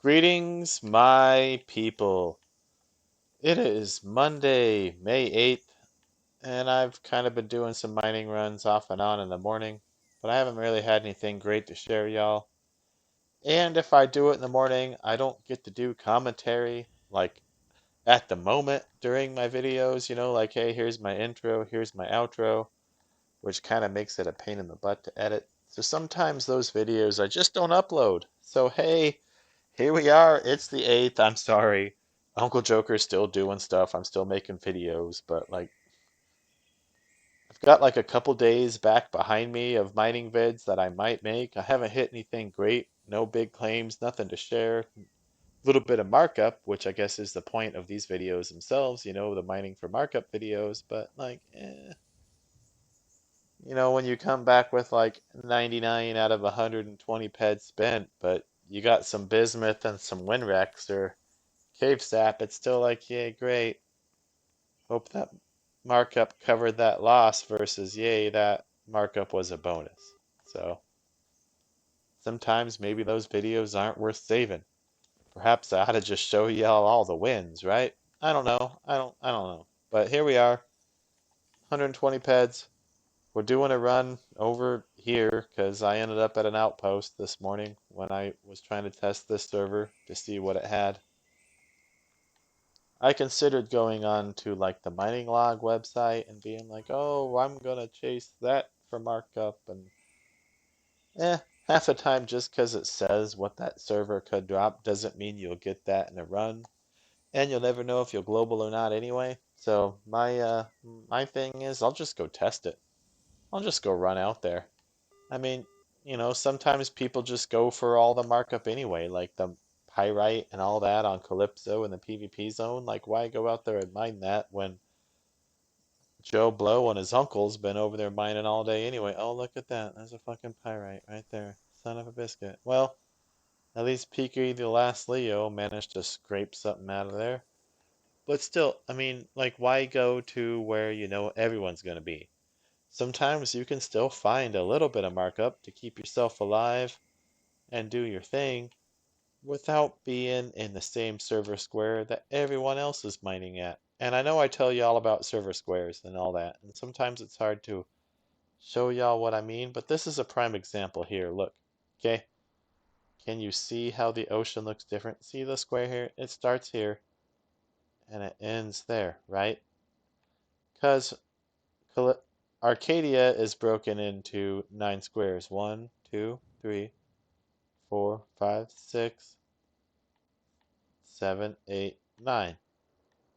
Greetings, my people. It is Monday, May 8th, and I've kind of been doing some mining runs off and on in the morning, but I haven't really had anything great to share, y'all. And if I do it in the morning, I don't get to do commentary like at the moment during my videos, like, hey, here's my intro, here's my outro, which kind of makes it a pain in the butt to edit. So sometimes those videos I just don't upload. So, hey, here we are. It's the 8th. I'm sorry. Uncle Joker's still doing stuff. I'm still making videos, but like I've got like a couple days back behind me of mining vids that I might make. I haven't hit anything great. No big claims, nothing to share. A little bit of markup, which I guess is the point of these videos themselves, the mining for markup videos, but like when you come back with like 99 out of 120 peds spent, but you got some bismuth and some winrex or cave sap, it's still like, yay, great. Hope that markup covered that loss versus, yay, that markup was a bonus. So sometimes maybe those videos aren't worth saving. Perhaps I ought to just show y'all all the wins, right? I don't know. I don't know. But here we are, 120 peds. We're doing a run over here because I ended up at an outpost this morning when I was trying to test this server to see what it had. I considered going on to like the mining log website and being like, oh, I'm gonna chase that for markup, and eh, half the time just because it says what that server could drop doesn't mean you'll get that in a run, and you'll never know if you'll global or not anyway. So my thing is I'll just go test it. I'll just go run out there. I mean, sometimes people just go for all the markup anyway, like the pyrite and all that on Calypso in the PvP zone. Like, why go out there and mine that when Joe Blow and his uncle's been over there mining all day anyway? Oh, look at that. There's a fucking pyrite right there. Son of a biscuit. Well, at least Peaky the Last Leo managed to scrape something out of there. But still, I mean, like, why go to where you know everyone's going to be? Sometimes you can still find a little bit of markup to keep yourself alive and do your thing without being in the same server square that everyone else is mining at. And I know I tell you all about server squares and all that, and sometimes it's hard to show y'all what I mean, but this is a prime example here. Look, okay? Can you see how the ocean looks different? See the square here? It starts here and it ends there, right? Because Arcadia is broken into 9 squares. 1, 2, 3, 4, 5, 6, 7, 8, 9.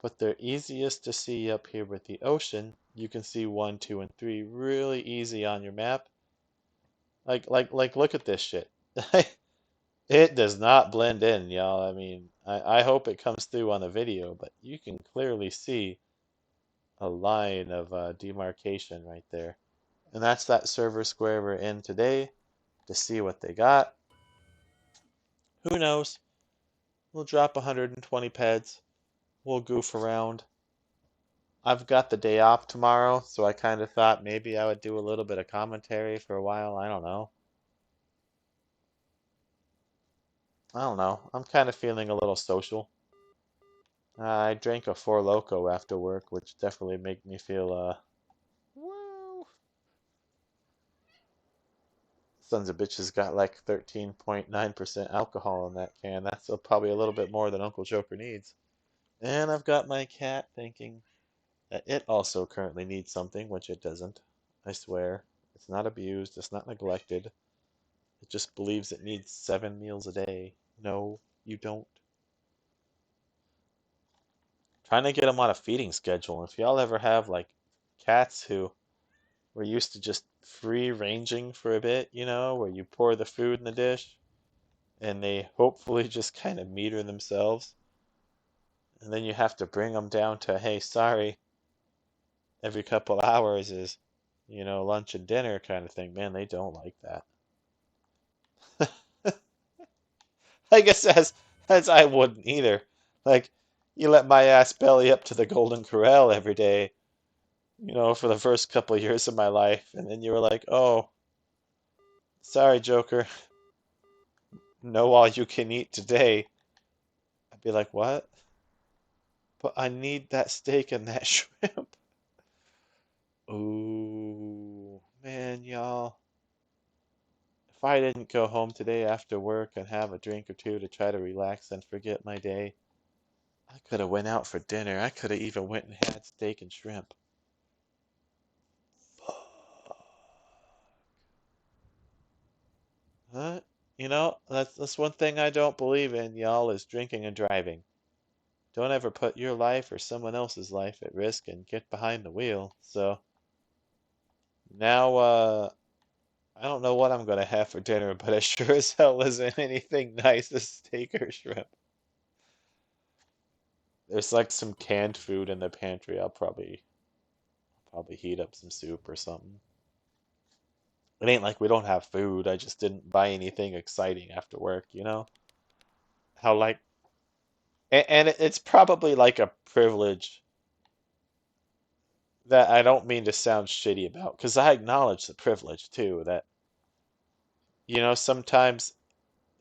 But they're easiest to see up here with the ocean. You can see 1, 2, and 3 really easy on your map. Like, look at this shit. It does not blend in, y'all. I mean, I hope it comes through on the video, but you can clearly see a line of demarcation right there. And that's that server square we're in today to see what they got. Who knows? We'll drop 120 peds. We'll goof around. I've got the day off tomorrow, so I kind of thought maybe I would do a little bit of commentary for a while. I don't know. I don't know. I'm kind of feeling a little social. I drank a Four Loco after work, which definitely made me feel, woo. Sons of bitches got like 13.9% alcohol in that can. That's probably a little bit more than Uncle Joker needs. And I've got my cat thinking that it also currently needs something, which it doesn't. I swear. It's not abused, it's not neglected. It just believes it needs 7 meals a day. No, you don't. Trying to get them on a feeding schedule. If y'all ever have like cats who were used to just free ranging for a bit, where you pour the food in the dish and they hopefully just kind of meter themselves, and then you have to bring them down to, hey, sorry, every couple hours is, lunch and dinner kind of thing. Man, they don't like that. I guess as I wouldn't either. Like, you let my ass belly up to the Golden Corral every day, for the first couple of years of my life, and then you were like, oh, sorry, Joker, no all you can eat today. Be like, what? But I need that steak and that shrimp. Ooh, man, y'all. If I didn't go home today after work and have a drink or two to try to relax and forget my day, I could have went out for dinner. I could have even went and had steak and shrimp. Huh? That's one thing I don't believe in, y'all, is drinking and driving. Don't ever put your life or someone else's life at risk and get behind the wheel. So now, I don't know what I'm gonna have for dinner, but it sure as hell isn't anything nice as steak or shrimp. There's like some canned food in the pantry. I'll probably heat up some soup or something. It ain't like we don't have food. I just didn't buy anything exciting after work, you know? How like, and it's probably like a privilege that I don't mean to sound shitty about, because I acknowledge the privilege too, that, sometimes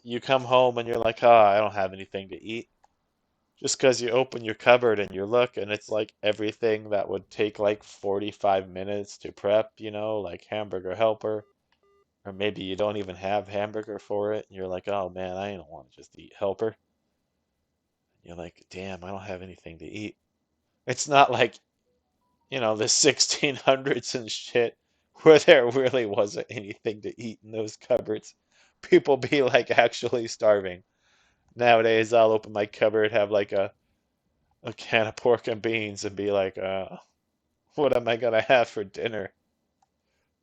you come home and you're like, oh, I don't have anything to eat. Just because you open your cupboard and you look and it's like everything that would take like 45 minutes to prep, like hamburger helper, or maybe you don't even have hamburger for it and you're like, oh man, I don't want to just eat helper. You're like, damn, I don't have anything to eat. It's not like, the 1600s and shit where there really wasn't anything to eat in those cupboards. People be like actually starving. Nowadays, I'll open my cupboard, have like a can of pork and beans, and be like, what am I gonna have for dinner?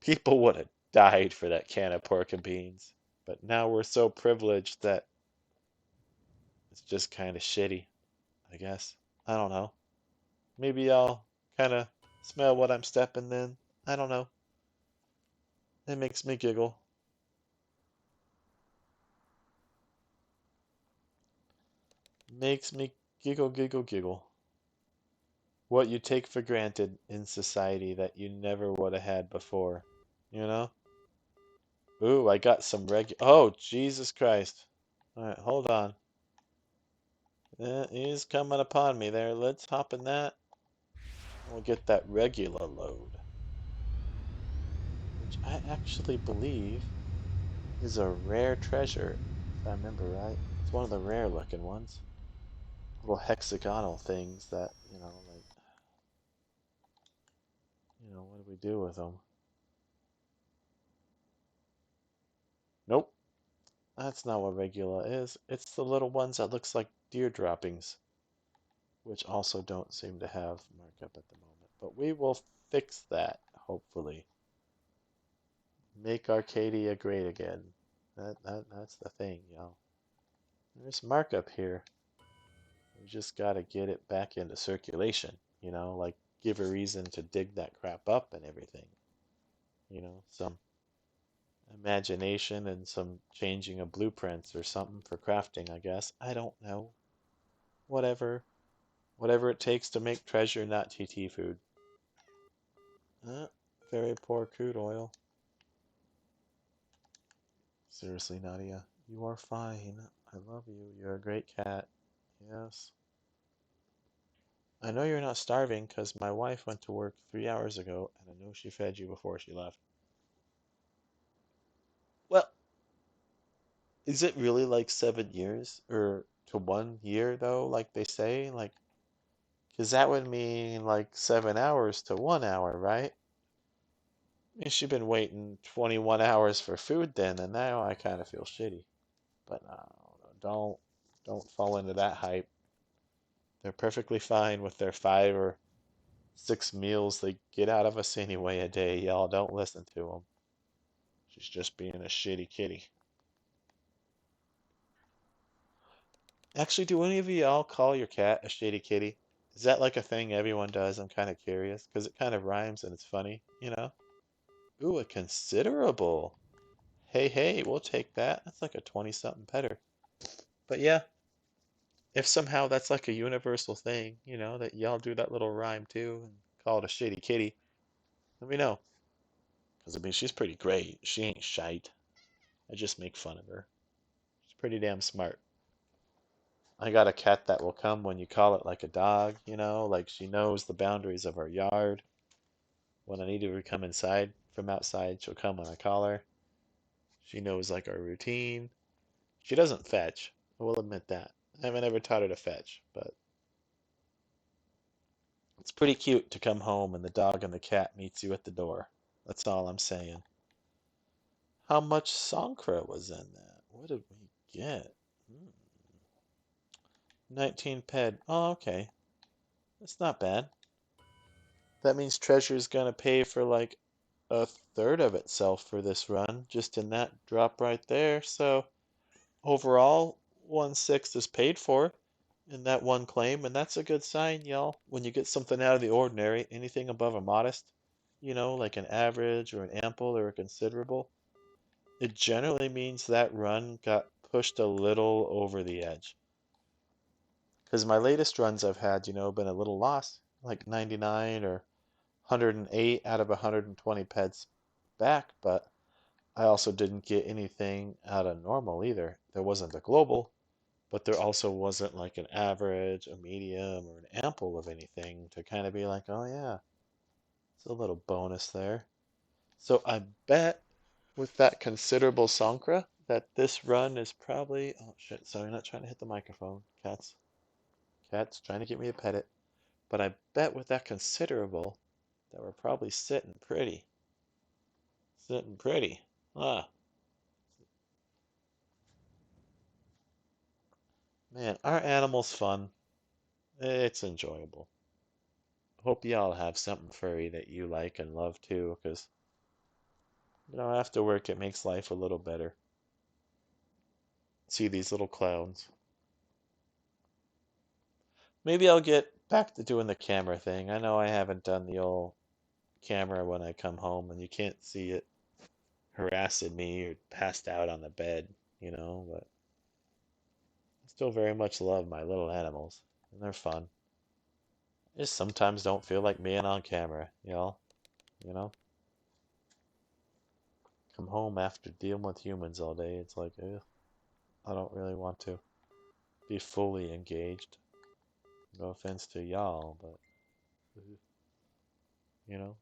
People would have died for that can of pork and beans. But now we're so privileged that it's just kind of shitty, I guess. I don't know. Maybe I'll kind of smell what I'm stepping in. I don't know. It makes me giggle. Makes me giggle, giggle, giggle. What you take for granted in society that you never would have had before, you know? Ooh, I got some Oh, Jesus Christ. All right, hold on. He's coming upon me there. Let's hop in that. We'll get that regular load, which I actually believe is a rare treasure, if I remember right. It's one of the rare looking ones. Little hexagonal things that, like, what do we do with them? Nope, that's not what regula is. It's the little ones that looks like deer droppings, which also don't seem to have markup at the moment. But we will fix that, hopefully. Make Arcadia great again. That's the thing, y'all. There's markup here. We just gotta get it back into circulation, like give a reason to dig that crap up and everything. Some imagination and some changing of blueprints or something for crafting, I guess. I don't know. Whatever. Whatever it takes to make treasure, not TT food. Very poor crude oil. Seriously, Nadia, you are fine. I love you. You're a great cat. Yes. I know you're not starving because my wife went to work 3 hours ago and I know she fed you before she left. Well, is it really like 7 years or to 1 year though, like they say? Like, because that would mean like 7 hours to 1 hour, right? I mean, she's been waiting 21 hours for food then, and now I kind of feel shitty. But no, don't fall into that hype. They're perfectly fine with their 5 or 6 meals they get out of us anyway a day. Y'all don't listen to them. She's just being a shitty kitty. Actually, do any of y'all call your cat a shitty kitty? Is that like a thing everyone does? I'm kind of curious because it kind of rhymes and it's funny. Ooh, a considerable. Hey, hey, we'll take that. That's like a 20 something petter. But yeah, if somehow that's like a universal thing, that y'all do that little rhyme too and call it a shitty kitty, let me know. Because I mean, she's pretty great. She ain't shite. I just make fun of her. She's pretty damn smart. I got a cat that will come when you call it like a dog, you know, like she knows the boundaries of our yard. When I need her to come inside from outside, she'll come when I call her. She knows like our routine. She doesn't fetch. I will admit that. I haven't ever taught her to fetch, but it's pretty cute to come home and the dog and the cat meets you at the door. That's all I'm saying. How much Sankra was in that? What did we get? Hmm. 19 ped. Oh, okay. That's not bad. That means Treasure's gonna pay for like a third of itself for this run, just in that drop right there. So overall, 1/6 is paid for in that one claim, and that's a good sign, y'all. When you get something out of the ordinary, anything above a modest, like an average or an ample or a considerable, it generally means that run got pushed a little over the edge. Because my latest runs I've had, been a little lost, like 99 or 108 out of 120 peds back, but I also didn't get anything out of normal either. There wasn't a global, but there also wasn't like an average, a medium, or an ample of anything to kind of be like, oh yeah, it's a little bonus there. So I bet with that considerable Sankra that this run is probably, oh shit, sorry, not trying to hit the microphone. Cat's trying to get me to pet it. But I bet with that considerable that we're probably sitting pretty. Sitting pretty. Ah, man, our animal's fun. It's enjoyable. Hope y'all have something furry that you like and love too, because, after work it makes life a little better. See these little clowns. Maybe I'll get back to doing the camera thing. I know I haven't done the old camera when I come home and you can't see it harassing me or passed out on the bed, but I still very much love my little animals, and they're fun. I just sometimes don't feel like being on camera, you know? Come home after dealing with humans all day, it's like, ugh, I don't really want to be fully engaged. No offense to y'all, but, you know?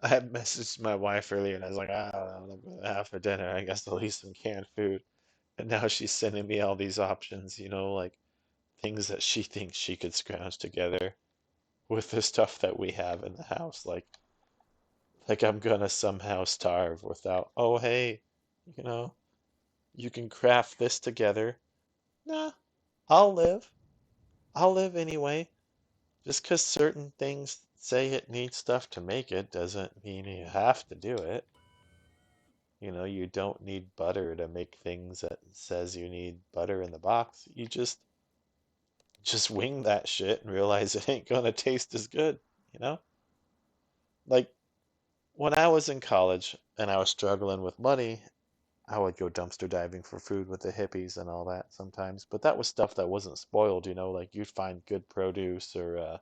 I had messaged my wife earlier and I was like, I don't know what I'm gonna have for dinner. I guess I'll eat some canned food. And now she's sending me all these options, like things that she thinks she could scrounge together with the stuff that we have in the house. Like I'm gonna somehow starve without, oh hey, you know, you can craft this together. Nah, I'll live. I'll live anyway. Just 'cause certain things say it needs stuff to make it doesn't mean you have to do it. You don't need butter to make things that says you need butter in the box. You just wing that shit and realize it ain't gonna taste as good, you know? Like when I was in college and I was struggling with money, I would go dumpster diving for food with the hippies and all that sometimes. But that was stuff that wasn't spoiled, like you'd find good produce or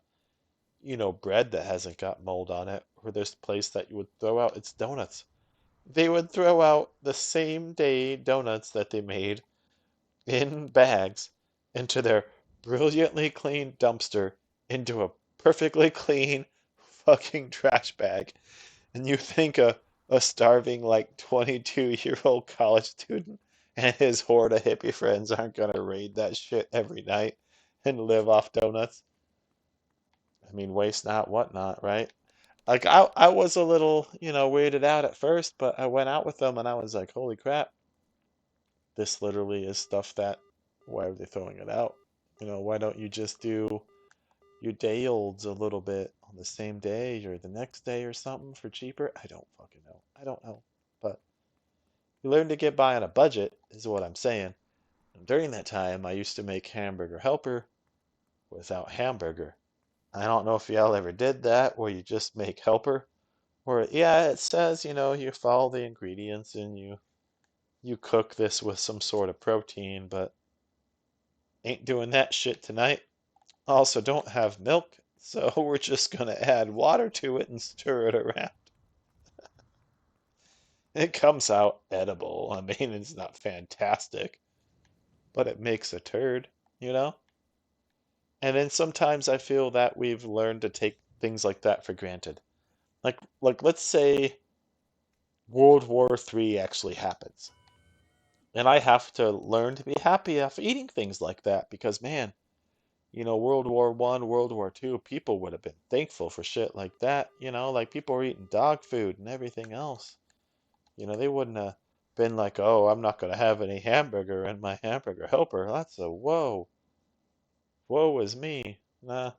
bread that hasn't got mold on it, or this place that you would throw out its donuts. They would throw out the same day donuts that they made in bags into their brilliantly clean dumpster into a perfectly clean fucking trash bag. And you think a starving, like 22-year-old college student and his horde of hippie friends aren't gonna raid that shit every night and live off donuts? I mean, waste not, what not, right? Like I was a little, weirded out at first, but I went out with them and I was like, holy crap, this literally is stuff that, why are they throwing it out? Why don't you just do your day olds a little bit on the same day or the next day or something for cheaper? I don't fucking know. I don't know. But you learn to get by on a budget, is what I'm saying. And during that time, I used to make hamburger helper without hamburger. I don't know if y'all ever did that, where you just make helper, or yeah, it says, you follow the ingredients and you you cook this with some sort of protein, but ain't doing that shit tonight. Also, don't have milk, so we're just gonna add water to it and stir it around. It comes out edible. I mean, it's not fantastic, but it makes a turd, you know? And then sometimes I feel that we've learned to take things like that for granted. Like let's say World War III actually happens. And I have to learn to be happy after eating things like that because man, World War I, World War II, people would have been thankful for shit like that, like people were eating dog food and everything else. They wouldn't have been like, oh, I'm not going to have any hamburger in my hamburger helper. That's a whoa. Woe is me. Nah.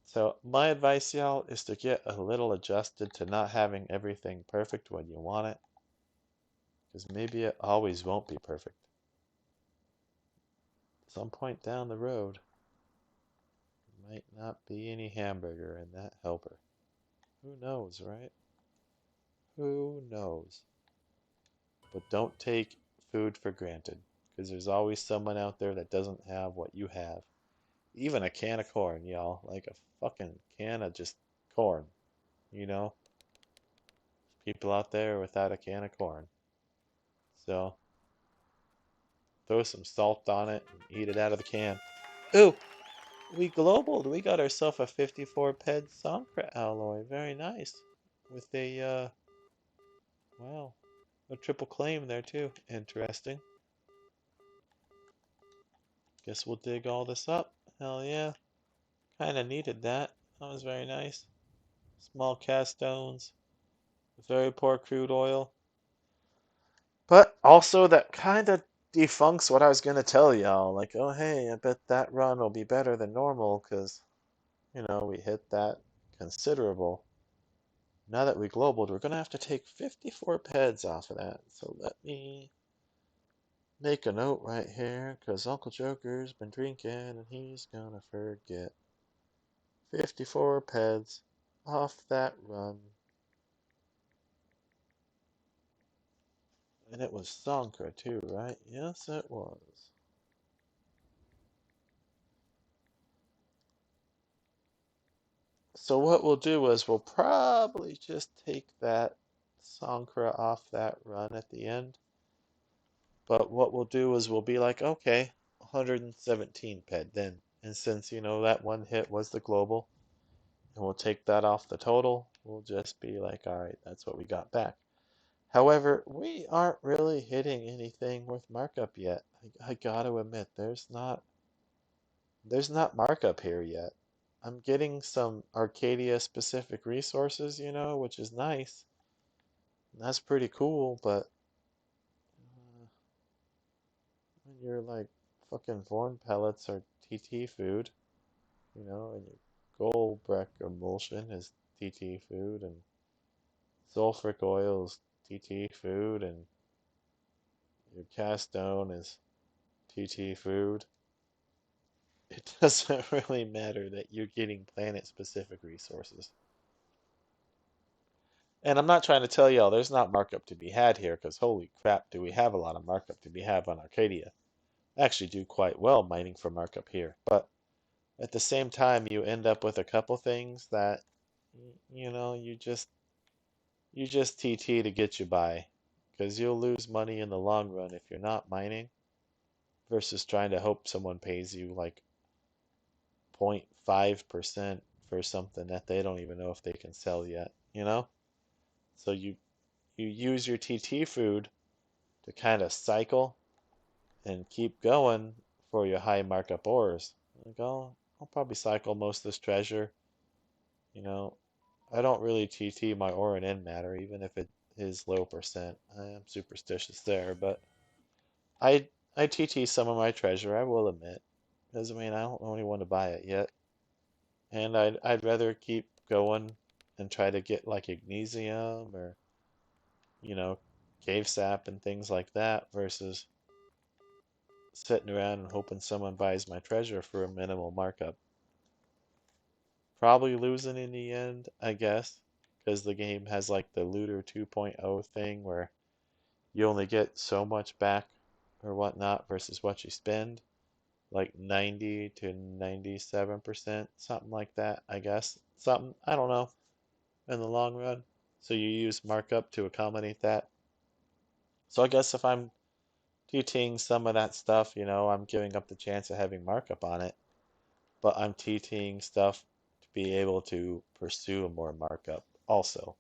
So my advice, y'all, is to get a little adjusted to not having everything perfect when you want it, because maybe it always won't be perfect. Some point down the road, might not be any hamburger in that helper. Who knows, right? Who knows? But don't take food for granted, because there's always someone out there that doesn't have what you have. Even a can of corn, y'all. Like a fucking can of just corn, you know? People out there without a can of corn. So throw some salt on it and eat it out of the can. Ooh, we globaled. We got ourselves a 54 ped Songkra alloy. Very nice. With wow, a triple claim there too. Interesting. Guess we'll dig all this up. Hell yeah. Kinda needed that. That was very nice. Small cast stones. Very poor crude oil. But also that kind of defunks what I was going to tell y'all. Like, oh, hey, I bet that run will be better than normal because, we hit that considerable. Now that we globaled, we're going to have to take 54 peds off of that. So let me make a note right here because Uncle Joker's been drinking and he's going to forget. 54 peds off that run. And it was Sonkra too, right? Yes, it was. So what we'll do is we'll probably just take that Sankara off that run at the end. But what we'll do is we'll be like, okay, 117 ped then. And since, that one hit was the global, and we'll take that off the total, we'll just be like, all right, that's what we got back. However, we aren't really hitting anything with markup yet. I gotta admit, there's not markup here yet. I'm getting some Arcadia specific resources, which is nice. That's pretty cool, but when you're like fucking Vorn pellets are TT food, and your Goldbreck emulsion is TT food, and sulfuric oil is TT food, and your cast stone is TT food. It doesn't really matter that you're getting planet specific resources. And I'm not trying to tell y'all there's not markup to be had here, because holy crap, do we have a lot of markup to be had on Arcadia. I actually do quite well mining for markup here, but at the same time, you end up with a couple things that, you just TT to get you by, because you'll lose money in the long run if you're not mining, versus trying to hope someone pays you like 0.5% for something that they don't even know if they can sell yet. So you use your TT food to kind of cycle and keep going for your high markup ores. Like I'll probably cycle most of this treasure. You know, I don't really TT my ore and end matter, even if it is low percent. I am superstitious there, but I TT some of my treasure, I will admit. Because I mean I don't know anyone to buy it yet. And I'd rather keep going and try to get like Ignesium or, you know, cave sap and things like that versus sitting around and hoping someone buys my treasure for a minimal markup. Probably losing in the end, I guess, because the game has like the Looter 2.0 thing where you only get so much back or whatnot versus what you spend, like 90 to 97%, something like that, I guess. Something, I don't know, in the long run. So you use markup to accommodate that. So I guess if I'm TTing some of that stuff, I'm giving up the chance of having markup on it, but I'm TTing stuff to be able to pursue more markup also.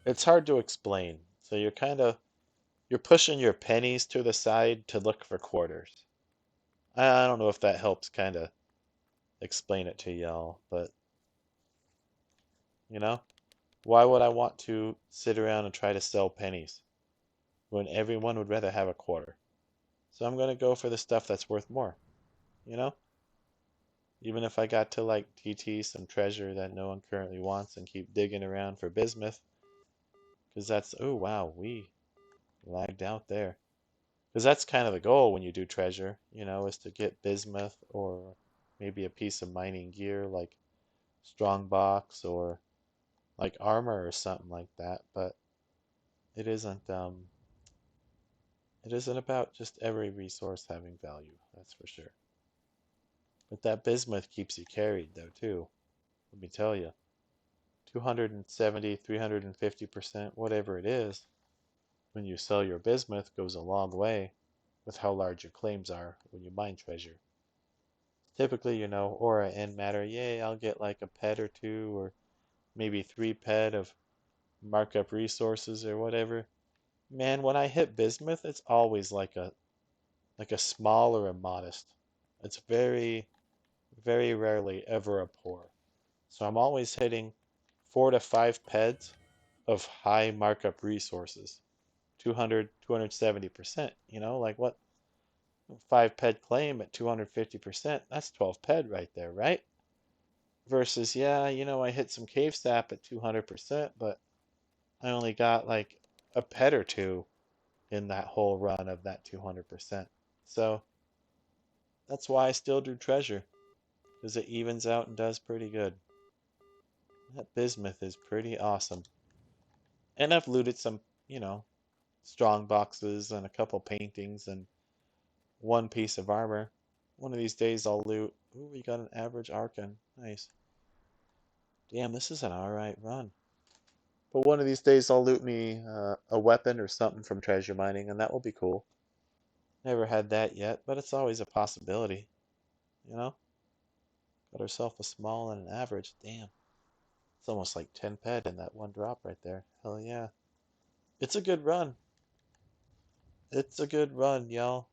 It's hard to explain. So you're pushing your pennies to the side to look for quarters. I don't know if that helps kind of explain it to y'all, but you know, why would I want to sit around and try to sell pennies when everyone would rather have a quarter? So I'm gonna go for the stuff that's worth more, you know? Even if I got to like TT some treasure that no one currently wants and keep digging around for bismuth, because oh wow, we lagged out there. Because that's kind of the goal when you do treasure, is to get bismuth or maybe a piece of mining gear like strong box or like armor or something like that. But it isn't about just every resource having value, that's for sure. But that bismuth keeps you carried though too. Let me tell you, 270, 350%, whatever it is, when you sell your bismuth goes a long way with how large your claims are when you mine treasure. Typically, aura and matter, yay, I'll get like a ped or two or maybe 3 ped of markup resources or whatever. Man, when I hit bismuth, it's always like a small or a modest. It's very, very rarely ever a pour. So I'm always hitting 4 to 5 peds of high markup resources. 200, 270%, like what? 5 ped claim at 250%, that's 12 ped right there, right? Versus, yeah, I hit some cave sap at 200%, but I only got like a ped or two in that whole run of that 200%. So that's why I still do treasure, because it evens out and does pretty good. That bismuth is pretty awesome. And I've looted some, strong boxes and a couple paintings and one piece of armor. One of these days I'll loot. Ooh, we got an average Arcan. Nice. Damn, this is an alright run. But one of these days I'll loot me a weapon or something from treasure mining, and that will be cool. Never had that yet, but it's always a possibility, you know? Got herself a small and an average. Damn. It's almost like 10 ped in that one drop right there. Hell yeah. It's a good run. It's a good run, y'all.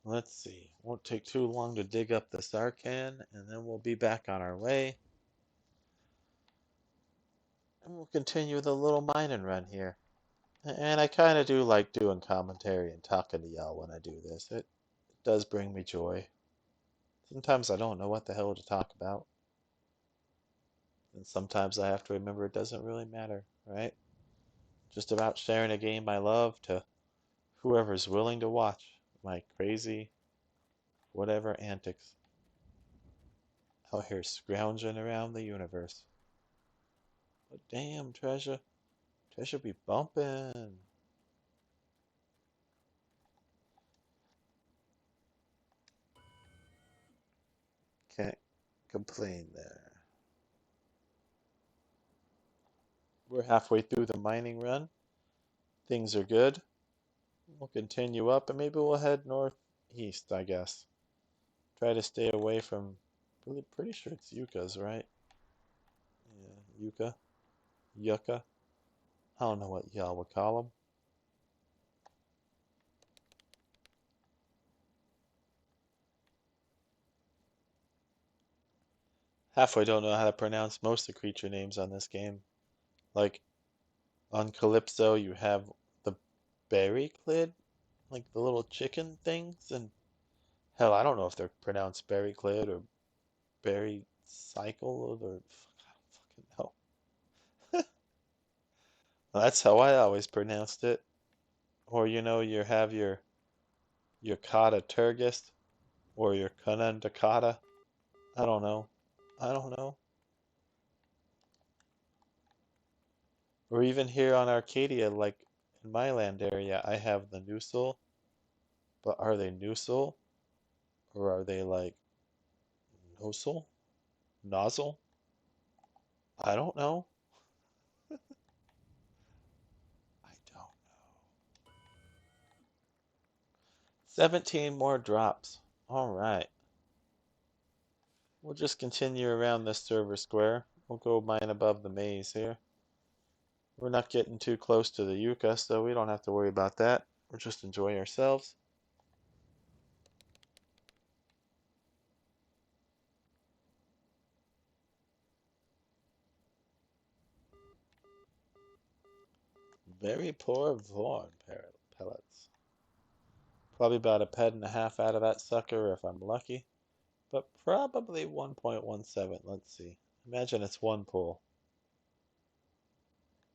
Let's see. Won't take too long to dig up this Arcan, and then we'll be back on our way. And we'll continue the little mining run here. And I kind of do like doing commentary and talking to y'all when I do this. It does bring me joy. Sometimes I don't know what the hell to talk about. And sometimes I have to remember it doesn't really matter, right? Just about sharing a game I love to whoever's willing to watch my crazy whatever antics out here scrounging around the universe. But damn, treasure be bumping. Can't complain there. We're halfway through the mining run. Things are good. We'll continue up and maybe we'll head northeast, I guess. Try to stay away from, really pretty sure it's Yuccas, right? Yeah, Yucca, Yucca. I don't know what y'all would call them. Halfway don't know how to pronounce most of the creature names on this game. Like on Calypso, you have the berryclid, like the little chicken things, and hell, I don't know if they're pronounced berryclid or berry cycle or I don't fucking know. That's how I always pronounced it. Or you have your kata turgis or your kunundakata. I don't know. I don't know. Or even here on Arcadia, like in my land area, I have the Nusil, but are they Nusil or are they like Nosil? Nozzle? I don't know. I don't know. 17 more drops. All right. We'll just continue around this server square. We'll go mine above the maze here. We're not getting too close to the Yucca, so we don't have to worry about that. We'll just enjoy ourselves. Very poor Vorn pellets. Probably about a ped and a half out of that sucker if I'm lucky. But probably 1.17. Let's see. Imagine it's one pull.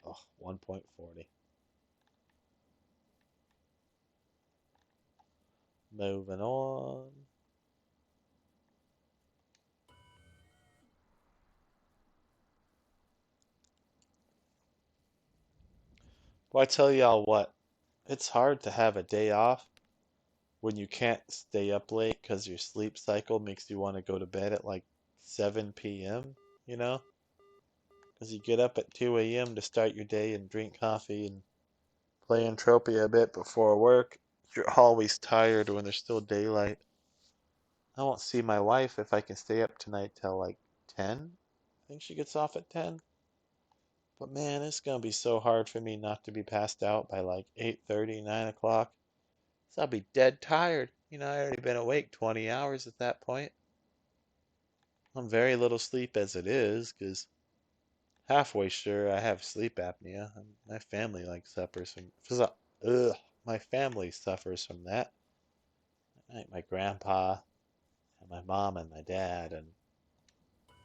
Oh, 1.40. Moving on. Well, I tell y'all what, it's hard to have a day off when you can't stay up late because your sleep cycle makes you want to go to bed at like 7 p.m., you know? Because you get up at 2 a.m. to start your day and drink coffee and play Entropia a bit before work. You're always tired when there's still daylight. I won't see my wife if I can stay up tonight till like 10. I think she gets off at 10. But man, it's gonna be so hard for me not to be passed out by like 8:30, 9 o'clock. So I'll be dead tired. I already been awake 20 hours at that point. I'm very little sleep as it is, 'cause halfway sure I have sleep apnea. My family like suffers ugh, my family suffers from that. Like my grandpa and my mom and my dad, and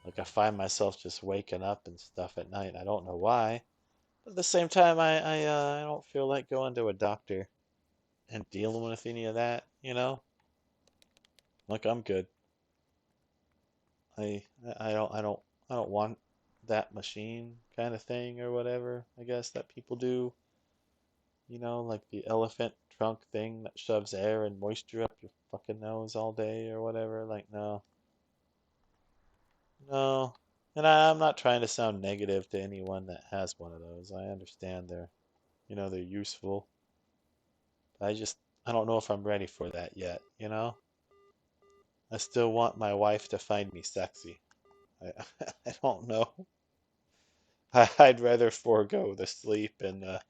like I find myself just waking up and stuff at night. I don't know why. But at the same time, I don't feel like going to a doctor and dealing with any of that, you know? Like I'm good. I I don't want that machine kind of thing or whatever, I guess that people do, like the elephant trunk thing that shoves air and moisture up your fucking nose all day or whatever. Like no. No. And I'm not trying to sound negative to anyone that has one of those. I understand they're useful. I don't know if I'm ready for that yet. I still want my wife to find me sexy. I I don't know. I'd rather forego the sleep and the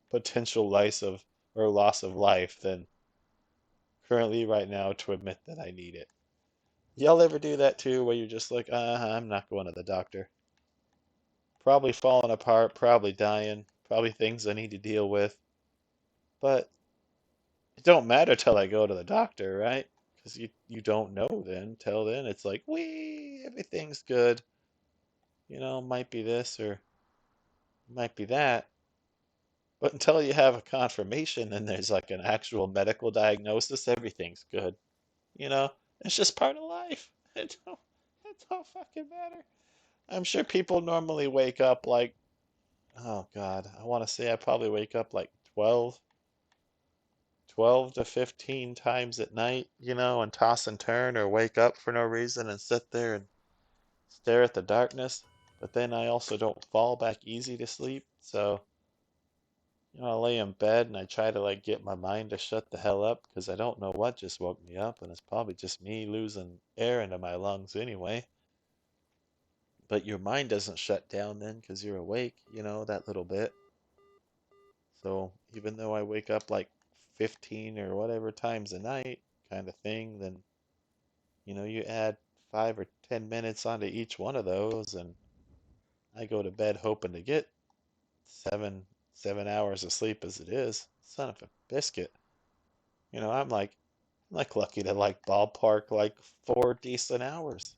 potential loss of life than currently right now to admit that I need it. Y'all ever do that too, where you're just like, I'm not going to the doctor. Probably falling apart, probably dying, probably things I need to deal with. But it don't matter till I go to the doctor, right? Because you don't know then. Till then, it's like, wee, everything's good. Might be this or might be that. But until you have a confirmation and there's like an actual medical diagnosis, everything's good. You know, it's just part of life. It don't fucking matter. I'm sure people normally wake up like, oh God, I want to say I probably wake up like 12 to 15 times at night, and toss and turn or wake up for no reason and sit there and stare at the darkness. But then I also don't fall back easy to sleep. So, I lay in bed and I try to like get my mind to shut the hell up because I don't know what just woke me up, and it's probably just me losing air into my lungs anyway. But your mind doesn't shut down then because you're awake, that little bit. So even though I wake up like 15 or whatever times a night kind of thing, then, you add 5 or 10 minutes onto each one of those, and I go to bed hoping to get 7 hours of sleep as it is. Son of a biscuit. I'm like lucky to like ballpark like 4 decent hours.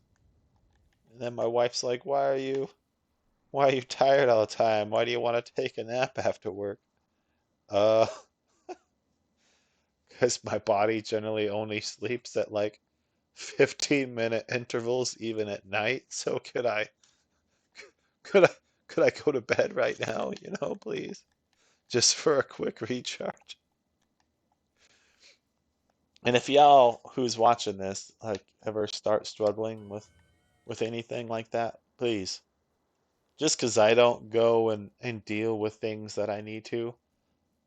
And then my wife's like, "Why are you Why are you tired all the time? Why do you want to take a nap after work? Uh, because my body generally only sleeps at like 15-minute intervals even at night. So could I could I go to bed right now, please? Just for a quick recharge. And if y'all who's watching this like ever start struggling with anything like that, please, just 'cause I don't go and deal with things that I need to,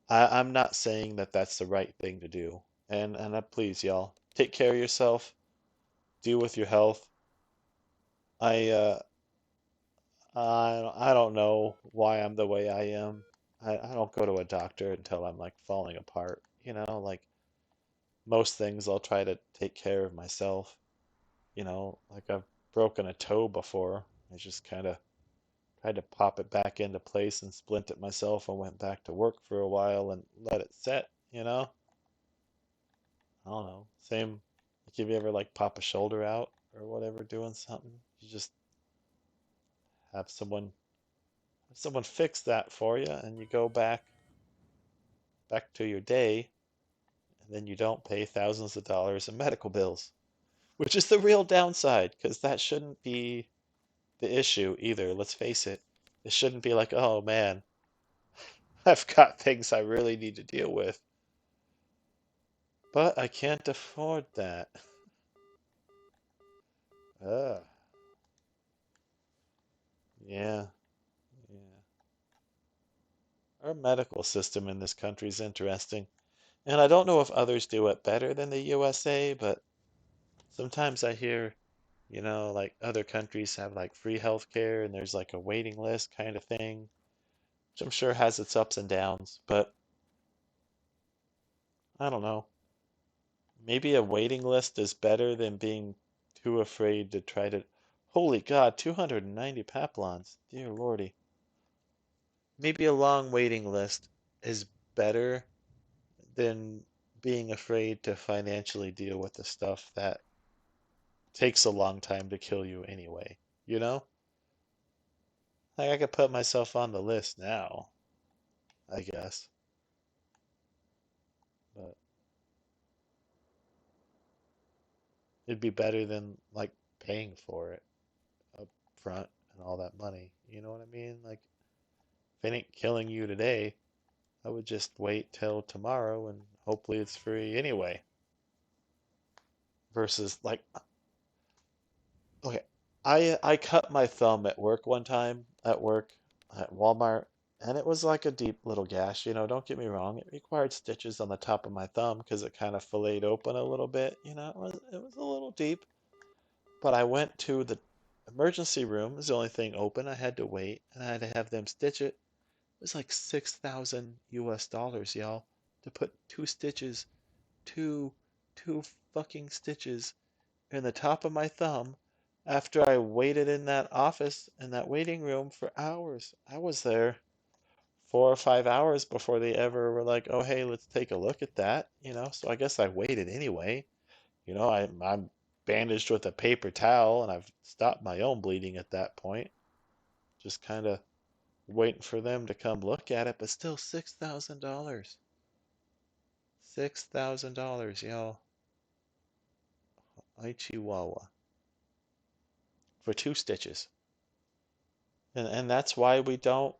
I'm not saying that that's the right thing to do. And please, y'all, take care of yourself, deal with your health. I I don't know why I'm the way I am. I don't go to a doctor until I'm like falling apart, like most things I'll try to take care of myself, like I've broken a toe before. I just kind of tried to pop it back into place and splint it myself and went back to work for a while and let it set. I don't know. Same, like if you ever like pop a shoulder out or whatever doing something, you just have someone fix that for you and you go back to your day and then you don't pay thousands of dollars in medical bills, which is the real downside because that shouldn't be the issue either. Let's face it. It shouldn't be like, oh man, I've got things I really need to deal with, but I can't afford that. Ugh, yeah, yeah. Our medical system in this country is interesting. And I don't know if others do it better than the USA, but sometimes I hear, like other countries have like free healthcare and there's like a waiting list kind of thing, which I'm sure has its ups and downs, but I don't know. Maybe a waiting list is better than being too afraid to try to. Holy God, 290 paplons. Dear Lordy. Maybe a long waiting list is better than being afraid to financially deal with the stuff that takes a long time to kill you anyway. You know? Like I could put myself on the list now, I guess. But it'd be better than like paying for it up front and all that money. You know what I mean? Like if it ain't killing you today, I would just wait till tomorrow and hopefully it's free anyway. Versus like, okay, I cut my thumb at work one time at work at Walmart, and it was like a deep little gash. Don't get me wrong, it required stitches on the top of my thumb because it kind of filleted open a little bit. It was a little deep, but I went to the emergency room. It was the only thing open. I had to wait, and I had to have them stitch it. It was like 6,000 US dollars, y'all, to put two stitches, two, two fucking stitches in the top of my thumb after I waited in that office, in that waiting room for hours. I was there 4 or 5 hours before they ever were like, oh, hey, let's take a look at that. So I guess I waited anyway. I'm bandaged with a paper towel and I've stopped my own bleeding at that point. Just kind of waiting for them to come look at it, but still $6,000. $6,000, y'all. I Chihuahua for two stitches. And that's why we don't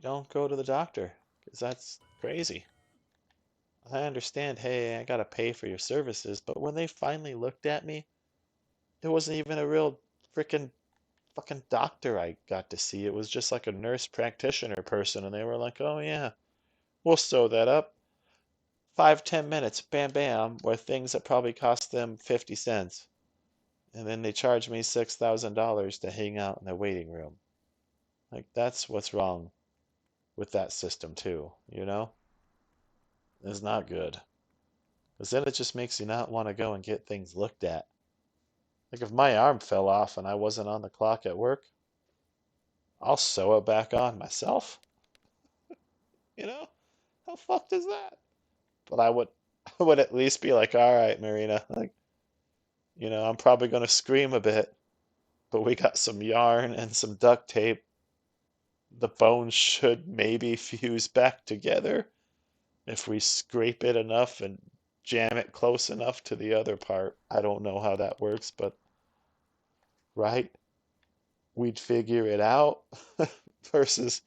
go to the doctor, because that's crazy. I understand, hey, I gotta pay for your services, but when they finally looked at me, it wasn't even a real freaking fucking doctor I got to see. It was just like a nurse practitioner person, and they were like, oh yeah, we'll sew that up. 5, 10 minutes, bam, bam, with things that probably cost them 50 cents. And then they charge me $6,000 to hang out in the waiting room. Like, that's what's wrong with that system, too? It's not good. Because then it just makes you not want to go and get things looked at. Like, if my arm fell off and I wasn't on the clock at work, I'll sew it back on myself. You know? How fucked is that? But I would, I would at least be like, all right, Marina, like, I'm probably going to scream a bit, but we got some yarn and some duct tape. the bones should maybe fuse back together if we scrape it enough and jam it close enough to the other part. I don't know how that works, but right, we'd figure it out versus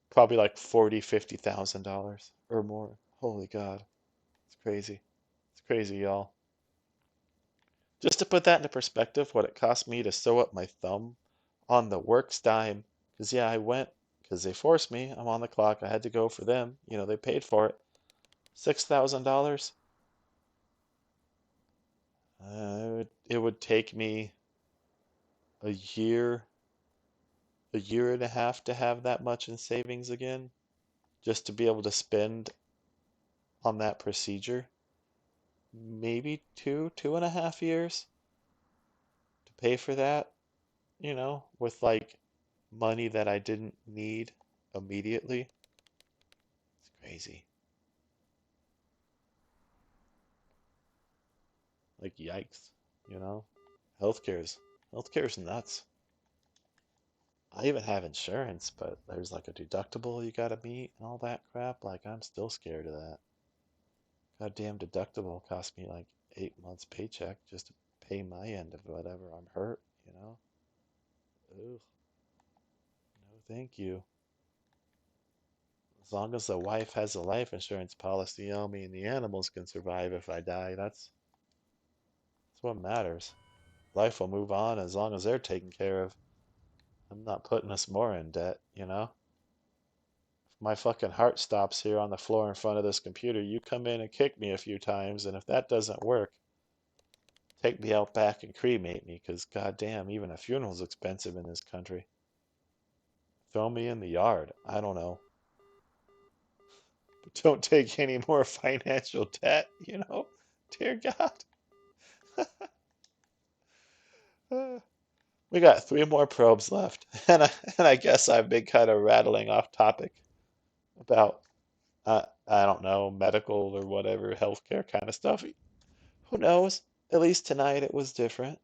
probably like 40, $50,000 or more. Holy God, it's crazy. It's crazy, y'all. Just to put that into perspective, what it cost me to sew up my thumb on the work's dime, because yeah, I went because they forced me. I'm on the clock. I had to go for them. They paid for it. $6,000. It would take me a year, a year and a half to have that much in savings again, just to be able to spend on that procedure. Maybe 2.5 years to pay for that, with like money that I didn't need immediately. It's crazy. Like yikes, you know? Healthcare's healthcare's nuts. I even have insurance, but there's like a deductible you gotta meet and all that crap. Like I'm still scared of that. Goddamn deductible cost me like 8 months paycheck just to pay my end of whatever I'm hurt. Ugh, no thank you. As long as the wife has a life insurance policy on me and the animals can survive if I die, that's what matters. Life will move on as long as they're taken care of. I'm not putting us more in debt. If my fucking heart stops here on the floor in front of this computer, you come in and kick me a few times, and if that doesn't work, take me out back and cremate me, because goddamn, even a funeral's expensive in this country. Throw me in the yard. I don't know. But don't take any more financial debt. Dear God. We got three more probes left, and I guess I've been kind of rattling off topic about I don't know, medical or whatever, healthcare kind of stuff. Who knows? At least tonight it was different.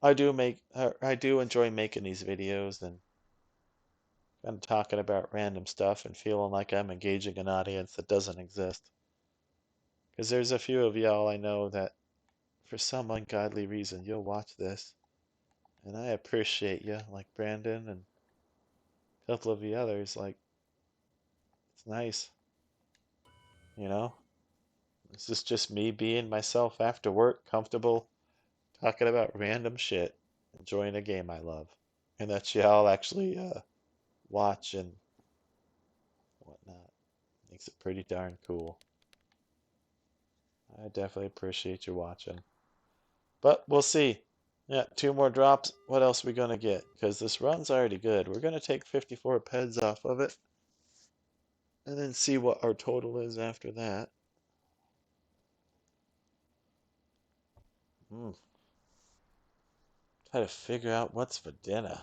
I do enjoy making these videos and kind of talking about random stuff and feeling like I'm engaging an audience that doesn't exist. Because there's a few of y'all I know that for some ungodly reason you'll watch this, and I appreciate you, like Brandon and a couple of the others. Like, it's nice, you know? This is just me being myself after work, comfortable, talking about random shit, enjoying a game I love. And that y'all actually watch and whatnot. Makes it pretty darn cool. I definitely appreciate you watching. But we'll see. Yeah, two more drops. What else are we gonna get? Because this run's already good. We're gonna take 54 peds off of it and then see what our total is after that. Hmm. Try to figure out what's for dinner.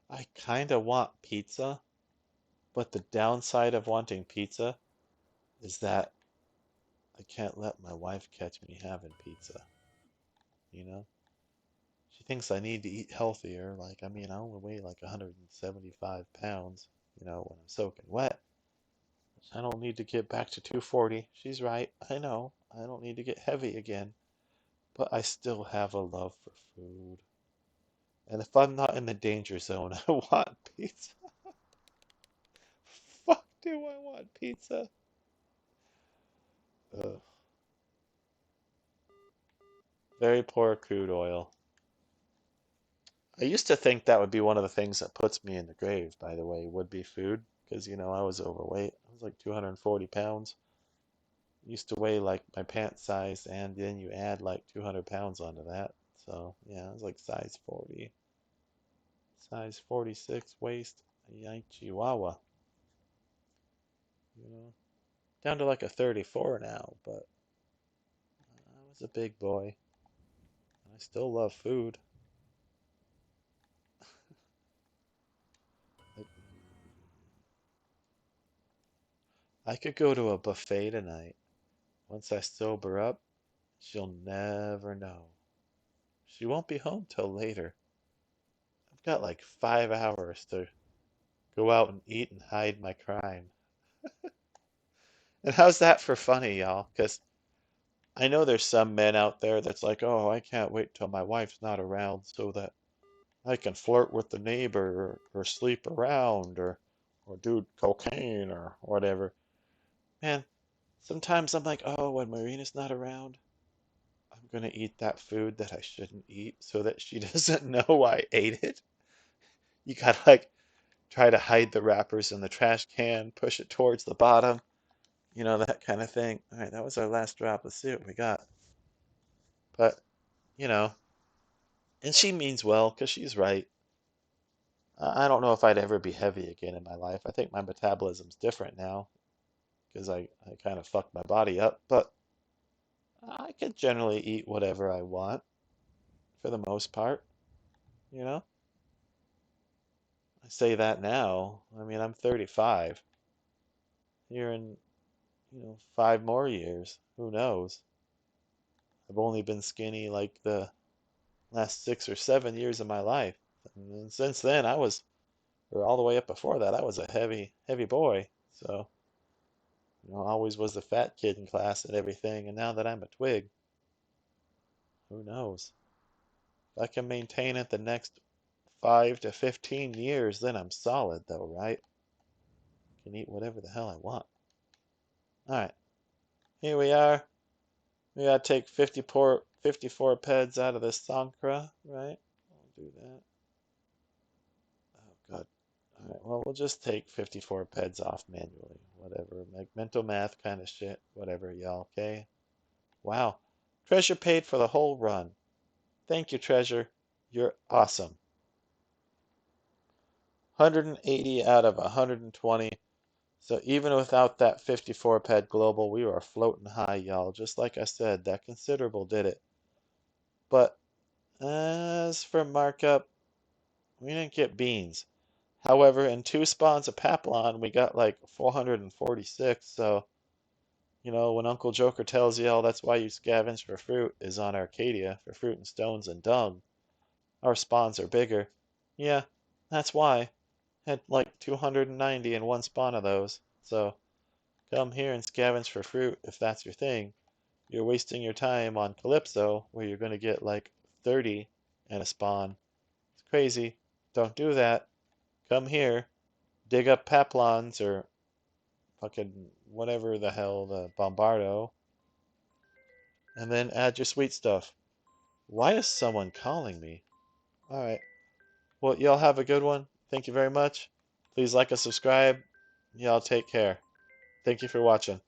I kinda want pizza, but the downside of wanting pizza is that I can't let my wife catch me having pizza, you know? She thinks I need to eat healthier. Like, I mean, I only weigh like 175 pounds, when I'm soaking wet. I don't need to get back to 240. She's right. I know. I don't need to get heavy again. But I still have a love for food. And if I'm not in the danger zone, I want pizza. Fuck do I want pizza? Ugh. Very poor crude oil. I used to think that would be one of the things that puts me in the grave, by the way, would be food. Because, I was overweight. I was like 240 pounds. Used to weigh like my pant size, and then you add like 200 pounds onto that. So, yeah, I was like size 46 waist. Yay, Chihuahua. You know, down to like a 34 now, but I was a big boy. I still love food. I could go to a buffet tonight once I sober up She'll never know. She won't be home till later. I've got like 5 hours to go out and eat and hide my crime. And how's that for funny, y'all? Because I know there's some men out there that's like, oh, I can't wait till my wife's not around so that I can flirt with the neighbor or sleep around or do cocaine or whatever. Man, sometimes I'm like, oh, when Marina's not around, I'm gonna eat that food that I shouldn't eat so that she doesn't know I ate it. You gotta like try to hide the wrappers in the trash can, push it towards the bottom, that kind of thing. All right, that was our last drop. Let's see what we got. But, you know, and she means well because she's right. I don't know if I'd ever be heavy again in my life. I think my metabolism's different now because I kind of fucked my body up, but I could generally eat whatever I want for the most part, you know? I say that now. I mean, I'm 35. Here in, 5 more years, who knows? I've only been skinny like the last 6 or 7 years of my life. And since then, or all the way up before that, I was a heavy, heavy boy. So, always was the fat kid in class and everything. And now that I'm a twig, who knows? If I can maintain it the next 5 to 15 years, then I'm solid, though, right? I can eat whatever the hell I want. All right, here we are. We gotta take 54 peds out of this Sankra, right? I'll do that. Oh, God. All right, well, we'll just take 54 peds off manually. Whatever. Like mental math kind of shit. Whatever, y'all, okay? Wow. Treasure paid for the whole run. Thank you, Treasure. You're awesome. 180 out of 120. So even without that 54 ped global, we were floating high, y'all. Just like I said, that considerable did it. But as for markup, we didn't get beans. However, in 2 spawns of Paplon, we got like 446. So, when Uncle Joker tells you, all that's why you scavenge for fruit is on Arcadia for fruit and stones and dung. Our spawns are bigger. Yeah, that's why. Had like 290 in 1 spawn of those. So come here and scavenge for fruit if that's your thing. You're wasting your time on Calypso where you're going to get like 30 in a spawn. It's crazy. Don't do that. Come here, dig up Paplons or fucking whatever the hell, the Bombardo, and then add your sweet stuff. Why is someone calling me? All right. Well, y'all have a good one. Thank you very much. Please like and subscribe. Y'all take care. Thank you for watching.